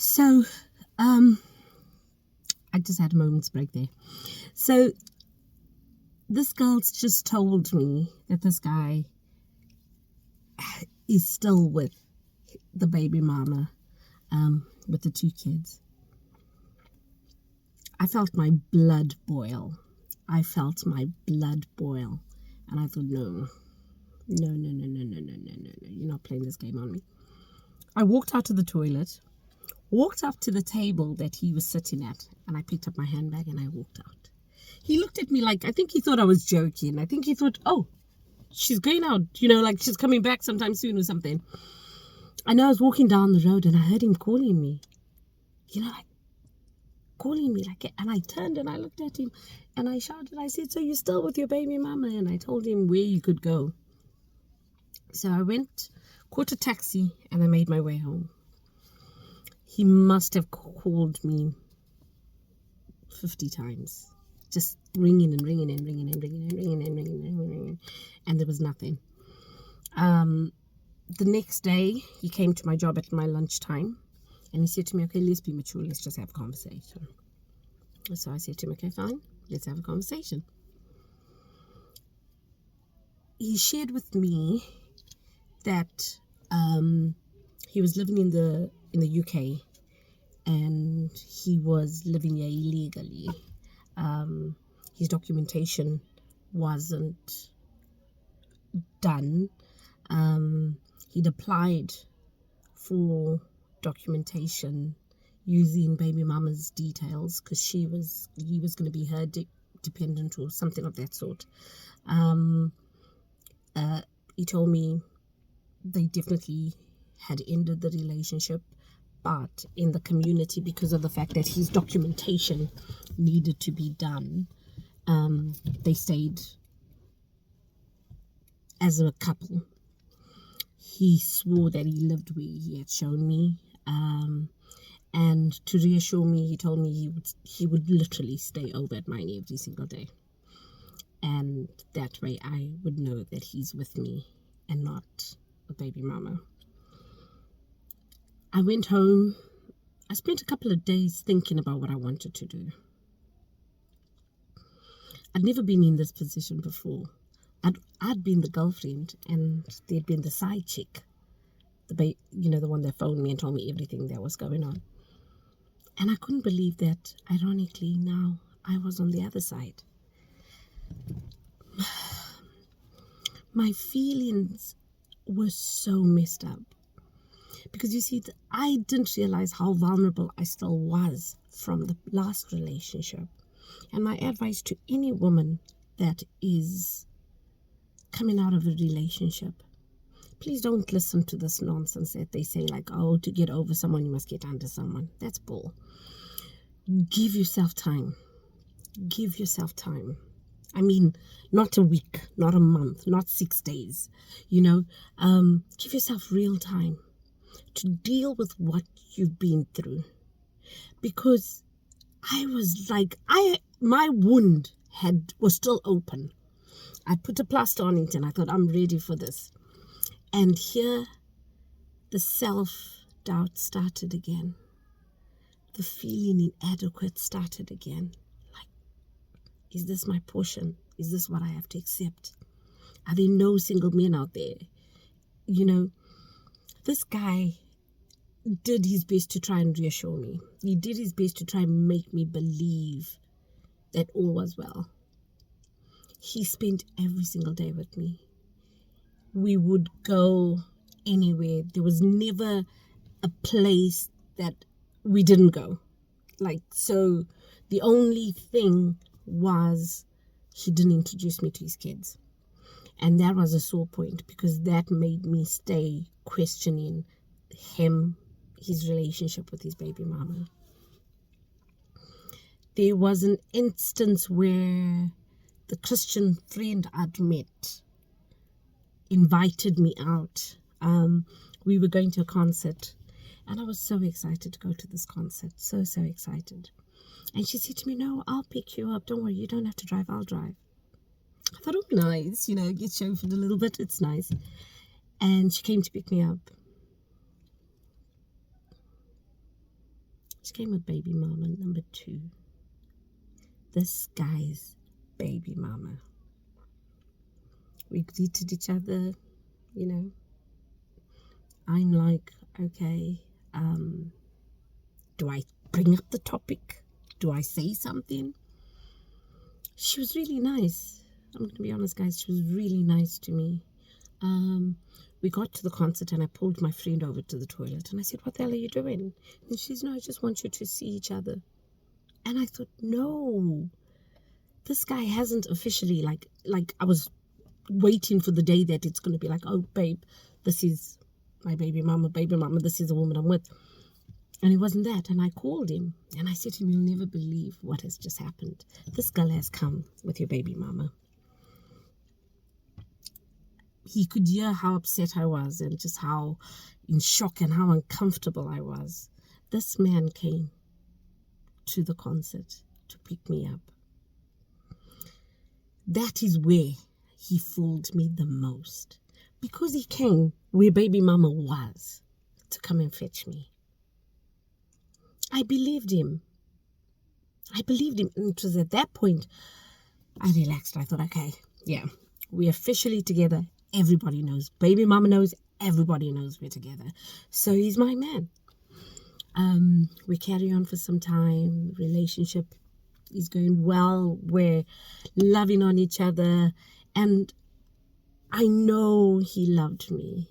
So, I just had a moment's break there. So, this girl's just told me that this guy is still with the baby mama, with the 2 kids. I felt my blood boil. And I thought, no. You're not playing this game on me. I walked out to the toilet, walked up to the table that he was sitting at, and I picked up my handbag and I walked out. He looked at me like, I think he thought I was joking. I think he thought, oh, she's going out, like she's coming back sometime soon or something. And I was walking down the road and I heard him calling me, and I turned and I looked at him and I shouted, I said, so you're still with your baby mama? And I told him where he could go. So I went, caught a taxi, and I made my way home. He must have called me 50 times, just ringing, and there was nothing. The next day, he came to my job at my lunchtime, and he said to me, okay, let's be mature, let's just have a conversation. So I said to him, okay, fine, let's have a conversation. He shared with me that he was living in the UK, and he was living here illegally. His documentation wasn't done. He'd applied for documentation using baby mama's details because he was going to be her dependent or something of that sort. He told me they definitely had ended the relationship, but in the community, because of the fact that his documentation needed to be done, they stayed as a couple. He swore that he lived where he had shown me, and to reassure me, he told me he would literally stay over at mine every single day, and that way I would know that he's with me and not a baby mama. I went home. I spent a couple of days thinking about what I wanted to do. I'd never been in this position before. I'd been the girlfriend, and there'd been the side chick, the one that phoned me and told me everything that was going on. And I couldn't believe that, ironically, now I was on the other side. My feelings were so messed up. Because you see, I didn't realize how vulnerable I still was from the last relationship. And my advice to any woman that is coming out of a relationship, please don't listen to this nonsense that they say, like, oh, to get over someone, you must get under someone. That's bull. Give yourself time. Give yourself time. I mean, not a week, not a month, not 6 days. Give yourself real time to deal with what you've been through. Because I was like, my wound was still open. I put a plaster on it and I thought, I'm ready for this. And here, the self-doubt started again. The feeling inadequate started again. Like, is this my portion? Is this what I have to accept? Are there no single men out there? This guy did his best to try and reassure me. He did his best to try and make me believe that all was well. He spent every single day with me. We would go anywhere. There was never a place that we didn't go. So the only thing was he didn't introduce me to his kids. And that was a sore point, because that made me stay questioning his relationship with his baby mama. There was an instance where the Christian friend I'd met invited me out. We were going to a concert, and I was so excited to go to this concert. So excited. And she said to me, no, I'll pick you up. Don't worry, you don't have to drive, I'll drive. I thought, oh, nice, get chauffeured a little bit. It's nice. And she came to pick me up. She came with baby mama number 2. This guy's baby mama. We greeted each other, you know. I'm like, okay, do I bring up the topic? Do I say something? She was really nice. I'm going to be honest, guys. She was really nice to me. We got to the concert and I pulled my friend over to the toilet and I said, what the hell are you doing? And she said, no, I just want you to see each other. And I thought, no, this guy hasn't officially, like I was waiting for the day that it's going to be like, oh, babe, this is my baby mama, this is the woman I'm with. And it wasn't that. And I called him and I said to him, you'll never believe what has just happened. This girl has come with your baby mama. He could hear how upset I was and just how in shock and how uncomfortable I was. This man came to the concert to pick me up. That is where he fooled me the most. Because he came where baby mama was to come and fetch me. I believed him. And it was at that point I relaxed. I thought, okay, yeah, we're officially together. Everybody knows. Baby mama knows. Everybody knows we're together. So he's my man. We carry on for some time. Relationship is going well. We're loving on each other. And I know he loved me.